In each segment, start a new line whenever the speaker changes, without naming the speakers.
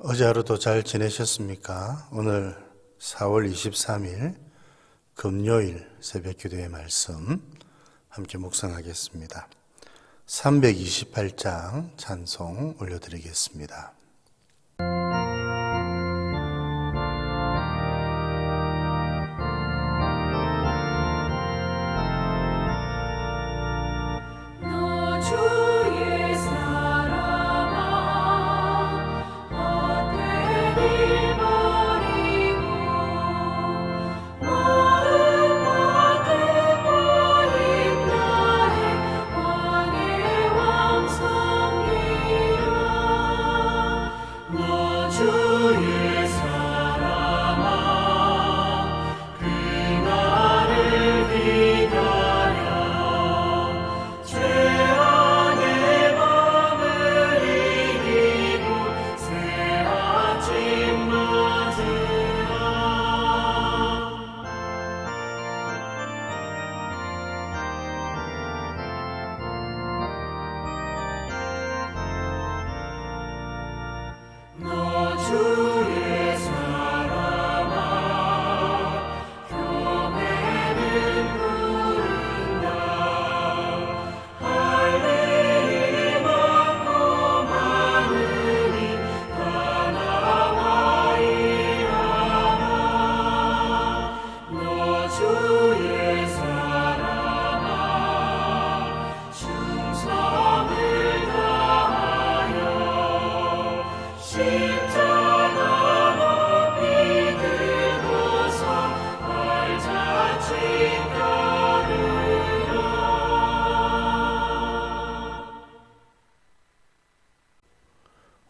어제 하루도 잘 지내셨습니까? 오늘 4월 23일 금요일 새벽기도의 말씀 함께 묵상하겠습니다. 328장 찬송 올려드리겠습니다.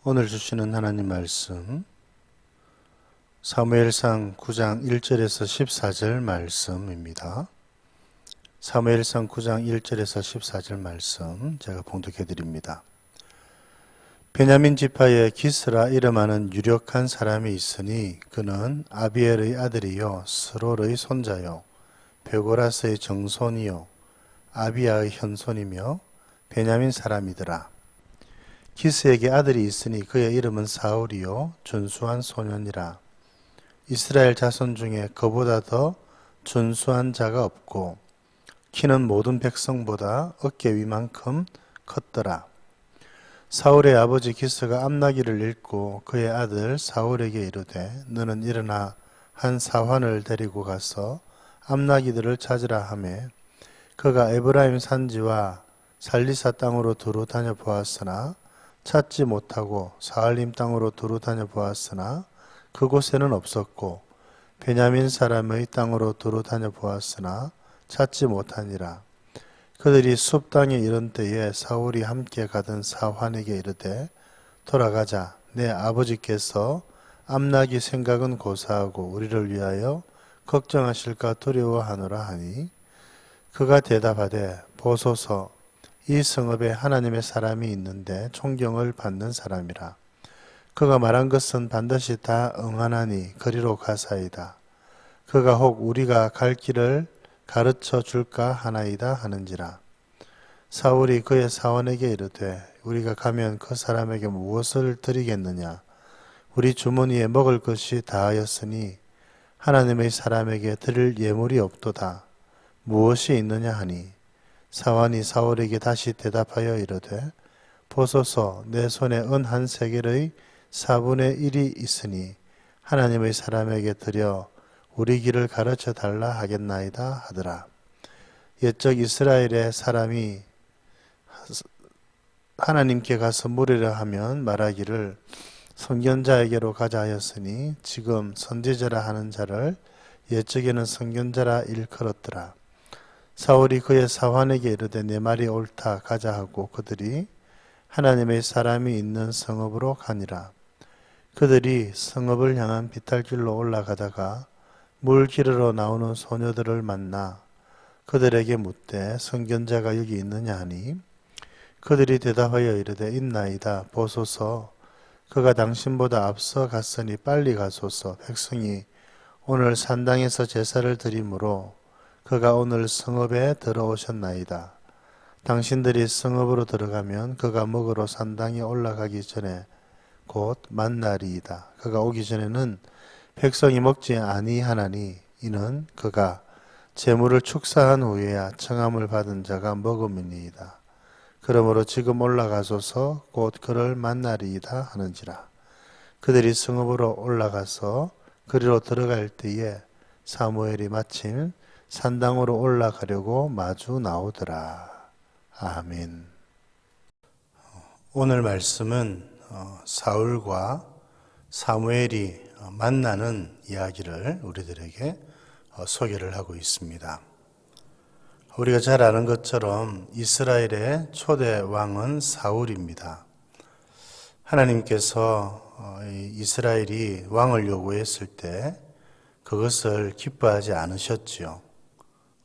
오늘 주시는 하나님 말씀 사무엘상 9장 1절에서 14절 말씀입니다. 사무엘상 9장 1절에서 14절 말씀 제가 봉독해 드립니다. 베냐민 지파에 기스라 이름하는 유력한 사람이 있으니 그는 아비엘의 아들이요 스롤의 손자요 베고라스의 정손이요 아비야의 현손이며 베냐민 사람이더라. 기스에게 아들이 있으니 그의 이름은 사울이요 준수한 소년이라. 이스라엘 자손 중에 그보다 더 준수한 자가 없고 키는 모든 백성보다 어깨 위만큼 컸더라. 사울의 아버지 기스가 암나기를 읽고 그의 아들 사울에게 이르되 너는 일어나 한 사환을 데리고 가서 암나기들을 찾으라 하매 그가 에브라임 산지와 살리사 땅으로 두루 다녀 보았으나 찾지 못하고 사할림 땅으로 두루 다녀 보았으나 그곳에는 없었고 베냐민 사람의 땅으로 두루 다녀 보았으나 찾지 못하니라. 그들이 숲 땅에 이른 때에 사울이 함께 가던 사환에게 이르되 돌아가자. 내 아버지께서 암나기 생각은 고사하고 우리를 위하여 걱정하실까 두려워하노라 하니 그가 대답하되 보소서 이 성읍에 하나님의 사람이 있는데 존경을 받는 사람이라. 그가 말한 것은 반드시 다 응하나니 그리로 가사이다. 그가 혹 우리가 갈 길을 가르쳐 줄까 하나이다 하는지라. 사울이 그의 사원에게 이르되 우리가 가면 그 사람에게 무엇을 드리겠느냐. 우리 주머니에 먹을 것이 다하였으니 하나님의 사람에게 드릴 예물이 없도다. 무엇이 있느냐 하니 사환이 사울에게 다시 대답하여 이르되 보소서 내 손에 은 한 세겔의 4분의 1이 있으니 하나님의 사람에게 드려 우리 길을 가르쳐 달라 하겠나이다 하더라. 옛적 이스라엘의 사람이 하나님께 가서 물으려 하면 말하기를 선견자에게로 가자 하였으니 지금 선지자라 하는 자를 옛적에는 선견자라 일컬었더라. 사울이 그의 사환에게 이르되 내 말이 옳다 가자 하고 그들이 하나님의 사람이 있는 성읍으로 가니라. 그들이 성읍을 향한 비탈길로 올라가다가 물 기르러 나오는 소녀들을 만나 그들에게 묻되 선견자가 여기 있느냐 하니 그들이 대답하여 이르되 있나이다. 보소서 그가 당신보다 앞서 갔으니 빨리 가소서. 백성이 오늘 산당에서 제사를 드리므로 그가 오늘 성읍에 들어오셨나이다. 당신들이 성읍으로 들어가면 그가 먹으러 산당에 올라가기 전에 곧 만나리이다. 그가 오기 전에는 백성이 먹지 아니하나니 이는 그가 재물을 축사한 후에야 청함을 받은 자가 먹음이니이다. 그러므로 지금 올라가소서 곧 그를 만나리이다 하는지라. 그들이 성읍으로 올라가서 그리로 들어갈 때에 사무엘이 마침 산당으로 올라가려고 마주 나오더라. 아멘. 오늘 말씀은 사울과 사무엘이 만나는 이야기를 우리들에게 소개를 하고 있습니다. 우리가 잘 아는 것처럼 이스라엘의 초대 왕은 사울입니다. 하나님께서 이스라엘이 왕을 요구했을 때 그것을 기뻐하지 않으셨지요.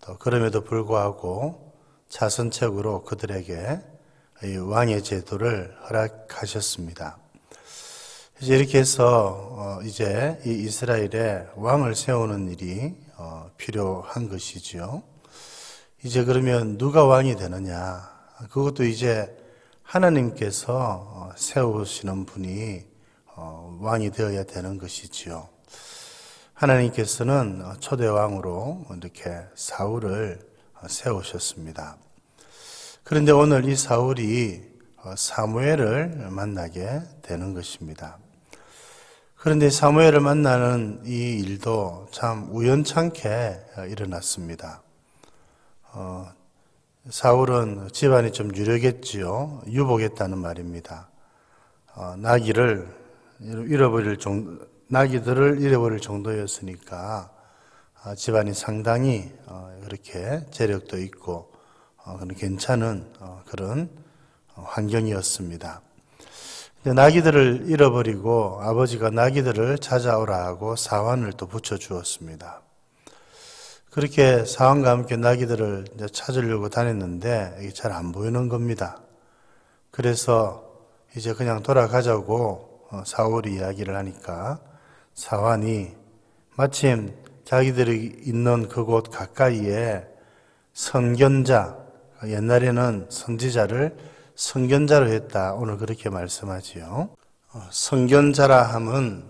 또 그럼에도 불구하고 자선책으로 그들에게 왕의 제도를 허락하셨습니다. 이제 이렇게 해서 이제 이 이스라엘에 왕을 세우는 일이 필요한 것이지요. 이제 그러면 누가 왕이 되느냐? 그것도 이제 하나님께서 세우시는 분이 왕이 되어야 되는 것이지요. 하나님께서는 초대 왕으로 이렇게 사울을 세우셨습니다. 그런데 오늘 이 사울이 사무엘을 만나게 되는 것입니다. 그런데 사무엘을 만나는 이 일도 참 우연찮게 일어났습니다. 사울은 집안이 좀 유력했지요. 유복했다는 말입니다. 나귀들을 잃어버릴 정도였으니까 집안이 상당히 그렇게 재력도 있고 괜찮은 그런 환경이었습니다. 나귀들을 잃어버리고 아버지가 나귀들을 찾아오라 하고 사환을 또 붙여주었습니다. 그렇게 사환과 함께 나귀들을 찾으려고 다녔는데 이게 잘 안 보이는 겁니다. 그래서 이제 그냥 돌아가자고 사울이 이야기를 하니까 사환이 마침 자기들이 있는 그곳 가까이에 선견자, 옛날에는 선지자를 선견자로 했다. 오늘 그렇게 말씀하지요. 선견자라 함은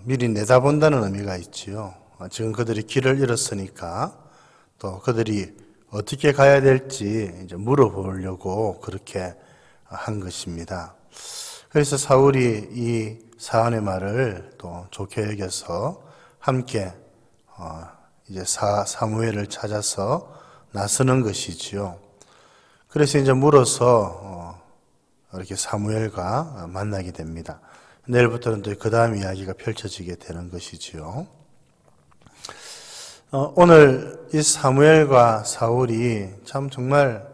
미리 내다본다는 의미가 있지요. 지금 그들이 길을 잃었으니까 또 그들이 어떻게 가야 될지 이제 물어보려고 그렇게 한 것입니다. 그래서 사울이 이 사안의 말을 또 좋게 여겨서 함께 이제 사무엘을 찾아서 나서는 것이지요. 그래서 이제 물어서 이렇게 사무엘과 만나게 됩니다. 내일부터는 또 그 다음 이야기가 펼쳐지게 되는 것이지요. 오늘 이 사무엘과 사울이 참 정말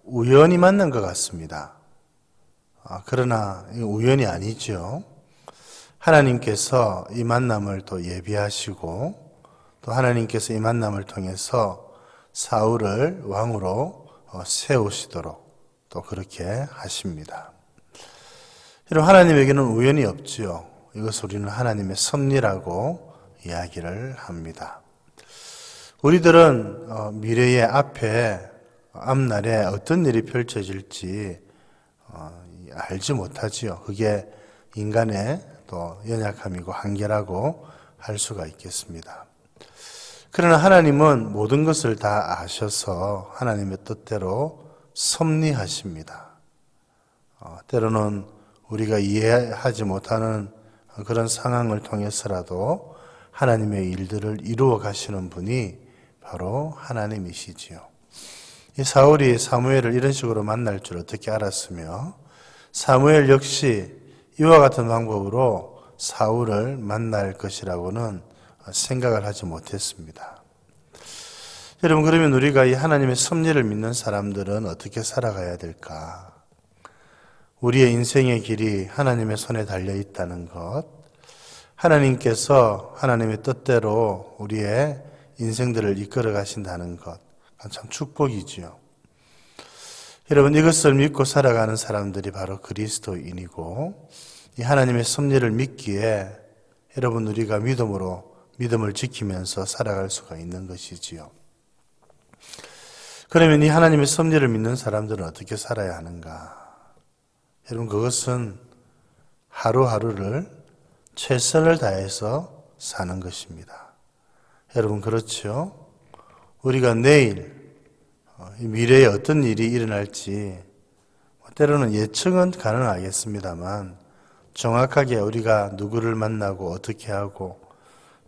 우연히 만난 것 같습니다. 그러나 우연이 아니죠. 하나님께서 이 만남을 또 예비하시고 또 하나님께서 이 만남을 통해서 사울을 왕으로 세우시도록 또 그렇게 하십니다. 여러분, 하나님에게는 우연이 없지요. 이것을 우리는 하나님의 섭리라고 이야기를 합니다. 우리들은 미래의 앞날에 어떤 일이 펼쳐질지 알지 못하지요. 그게 인간의 또 연약함이고 한계라고 할 수가 있겠습니다. 그러나 하나님은 모든 것을 다 아셔서 하나님의 뜻대로 섭리하십니다. 때로는 우리가 이해하지 못하는 그런 상황을 통해서라도 하나님의 일들을 이루어 가시는 분이 바로 하나님이시지요. 이 사울이 사무엘을 이런 식으로 만날 줄 어떻게 알았으며 사무엘 역시 이와 같은 방법으로 사울을 만날 것이라고는 생각을 하지 못했습니다. 여러분, 그러면 우리가 이 하나님의 섭리를 믿는 사람들은 어떻게 살아가야 될까? 우리의 인생의 길이 하나님의 손에 달려 있다는 것, 하나님께서 하나님의 뜻대로 우리의 인생들을 이끌어 가신다는 것, 참 축복이지요. 여러분, 이것을 믿고 살아가는 사람들이 바로 그리스도인이고 이 하나님의 섭리를 믿기에 여러분, 우리가 믿음을 지키면서 살아갈 수가 있는 것이지요. 그러면 이 하나님의 섭리를 믿는 사람들은 어떻게 살아야 하는가? 여러분, 그것은 하루하루를 최선을 다해서 사는 것입니다. 여러분 그렇죠? 우리가 내일 미래에 어떤 일이 일어날지 때로는 예측은 가능하겠습니다만 정확하게 우리가 누구를 만나고 어떻게 하고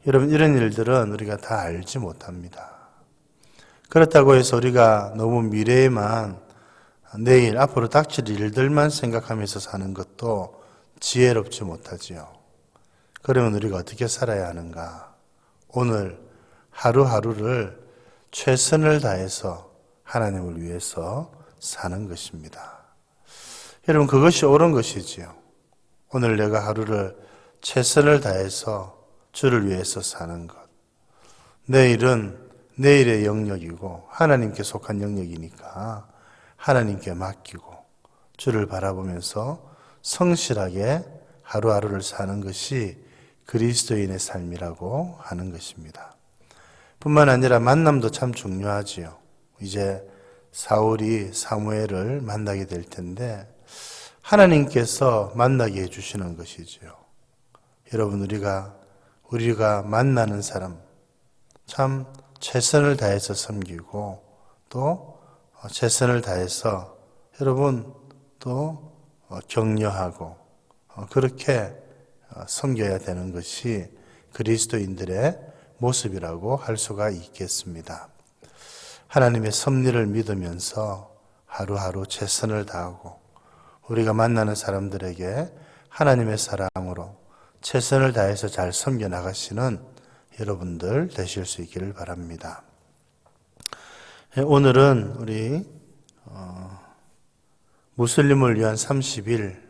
여러분 이런 일들은 우리가 다 알지 못합니다. 그렇다고 해서 우리가 너무 미래에만 내일 앞으로 닥칠 일들만 생각하면서 사는 것도 지혜롭지 못하지요. 그러면 우리가 어떻게 살아야 하는가? 오늘 하루하루를 최선을 다해서 하나님을 위해서 사는 것입니다. 여러분 그것이 옳은 것이지요. 오늘 내가 하루를 최선을 다해서 주를 위해서 사는 것. 내일은 내일의 영역이고 하나님께 속한 영역이니까 하나님께 맡기고 주를 바라보면서 성실하게 하루하루를 사는 것이 그리스도인의 삶이라고 하는 것입니다. 뿐만 아니라 만남도 참 중요하지요. 이제 사울이 사무엘을 만나게 될 텐데 하나님께서 만나게 해주시는 것이지요. 여러분 우리가 만나는 사람 참 최선을 다해서 섬기고 또 최선을 다해서 여러분 또 격려하고 그렇게 섬겨야 되는 것이 그리스도인들의 모습이라고 할 수가 있겠습니다. 하나님의 섭리를 믿으면서 하루하루 최선을 다하고 우리가 만나는 사람들에게 하나님의 사랑으로 최선을 다해서 잘 섬겨 나가시는 여러분들 되실 수 있기를 바랍니다. 오늘은 우리 무슬림을 위한 30일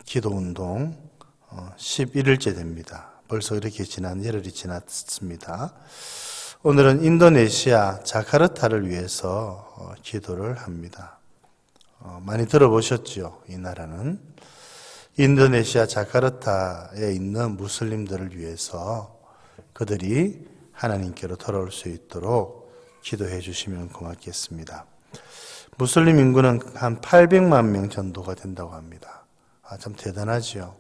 기도운동 11일째 됩니다. 벌써 이렇게 열흘이 지났습니다. 오늘은 인도네시아 자카르타를 위해서 기도를 합니다. 많이 들어보셨죠? 이 나라는 인도네시아 자카르타에 있는 무슬림들을 위해서 그들이 하나님께로 돌아올 수 있도록 기도해 주시면 고맙겠습니다. 무슬림 인구는 한 800만 명 정도가 된다고 합니다. 참 대단하지요.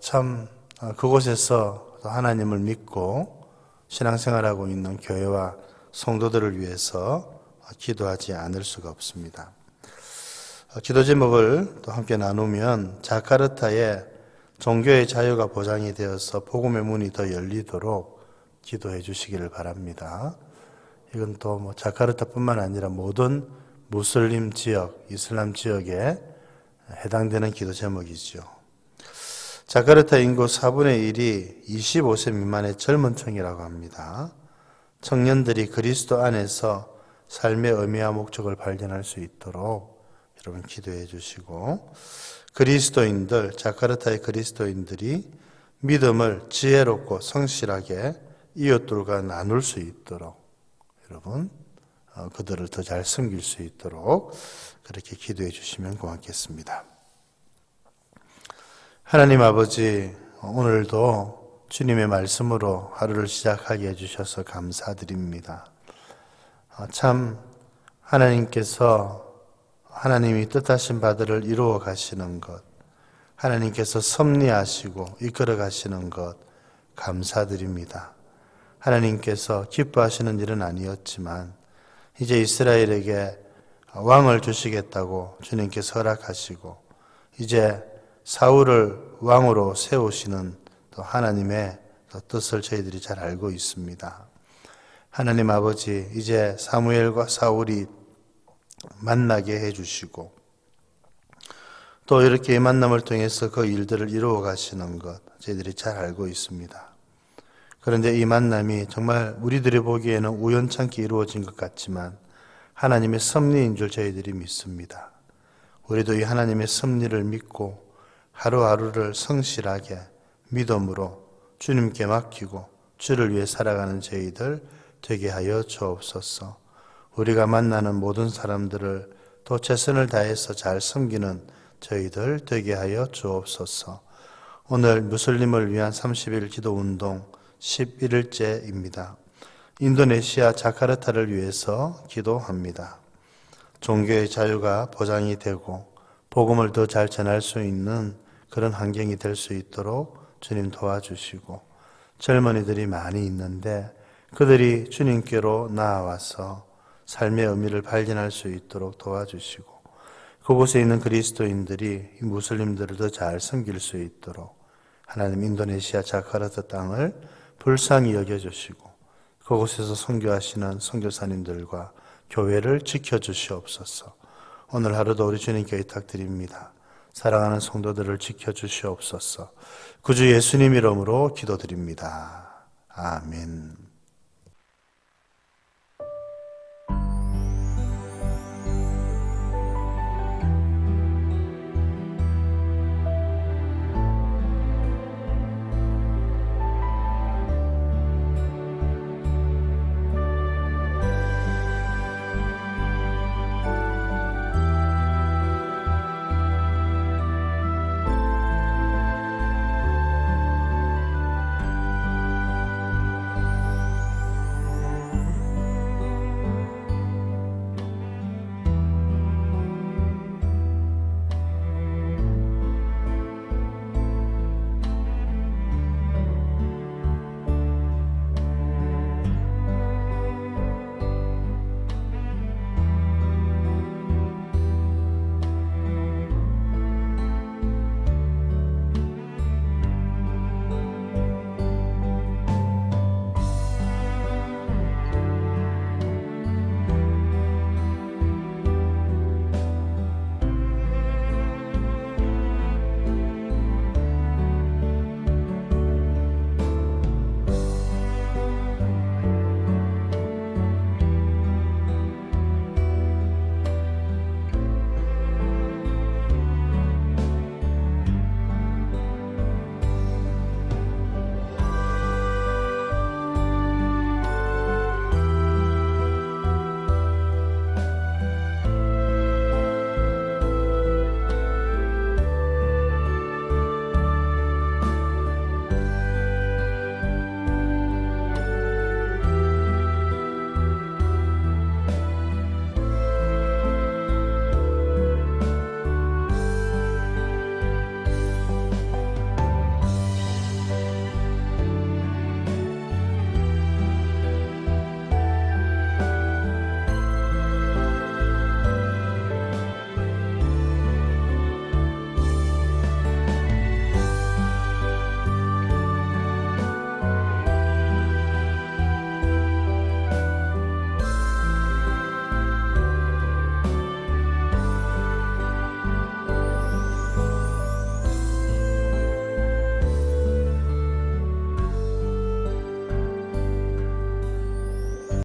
참 그곳에서 하나님을 믿고 신앙생활하고 있는 교회와 성도들을 위해서 기도하지 않을 수가 없습니다. 기도 제목을 또 함께 나누면 자카르타에 종교의 자유가 보장이 되어서 복음의 문이 더 열리도록 기도해 주시기를 바랍니다. 이건 또 자카르타뿐만 아니라 모든 무슬림 지역, 이슬람 지역에 해당되는 기도 제목이죠. 자카르타 인구 4분의 1이 25세 미만의 젊은 층이라고 합니다. 청년들이 그리스도 안에서 삶의 의미와 목적을 발견할 수 있도록 여러분 기도해 주시고 자카르타의 그리스도인들이 믿음을 지혜롭고 성실하게 이웃들과 나눌 수 있도록 여러분 그들을 더 잘 섬길 수 있도록 그렇게 기도해 주시면 고맙겠습니다. 하나님 아버지, 오늘도 주님의 말씀으로 하루를 시작하게 해주셔서 감사드립니다. 참 하나님께서 하나님이 뜻하신 바들을 이루어 가시는 것, 하나님께서 섭리하시고 이끌어 가시는 것 감사드립니다. 하나님께서 기뻐하시는 일은 아니었지만 이제 이스라엘에게 왕을 주시겠다고 주님께서 허락하시고 이제 사울을 왕으로 세우시는 또 하나님의 뜻을 저희들이 잘 알고 있습니다. 하나님 아버지, 이제 사무엘과 사울이 만나게 해주시고 또 이렇게 만남을 통해서 그 일들을 이루어 가시는 것 저희들이 잘 알고 있습니다. 그런데 이 만남이 정말 우리들이 보기에는 우연찮게 이루어진 것 같지만 하나님의 섭리인 줄 저희들이 믿습니다. 우리도 이 하나님의 섭리를 믿고 하루하루를 성실하게 믿음으로 주님께 맡기고 주를 위해 살아가는 저희들 되게 하여 주옵소서. 우리가 만나는 모든 사람들을 또 최선을 다해서 잘 섬기는 저희들 되게 하여 주옵소서. 오늘 무슬림을 위한 30일 기도운동 11일째입니다. 인도네시아 자카르타를 위해서 기도합니다. 종교의 자유가 보장이 되고 복음을 더 잘 전할 수 있는 그런 환경이 될 수 있도록 주님 도와주시고, 젊은이들이 많이 있는데 그들이 주님께로 나아와서 삶의 의미를 발견할 수 있도록 도와주시고, 그곳에 있는 그리스도인들이 무슬림들을 더 잘 섬길 수 있도록 하나님 인도네시아 자카르타 땅을 불쌍히 여겨주시고, 그곳에서 선교하시는 선교사님들과 교회를 지켜주시옵소서. 오늘 하루도 우리 주님께 의탁드립니다. 사랑하는 성도들을 지켜주시옵소서. 구주 예수님 이름으로 기도드립니다. 아멘.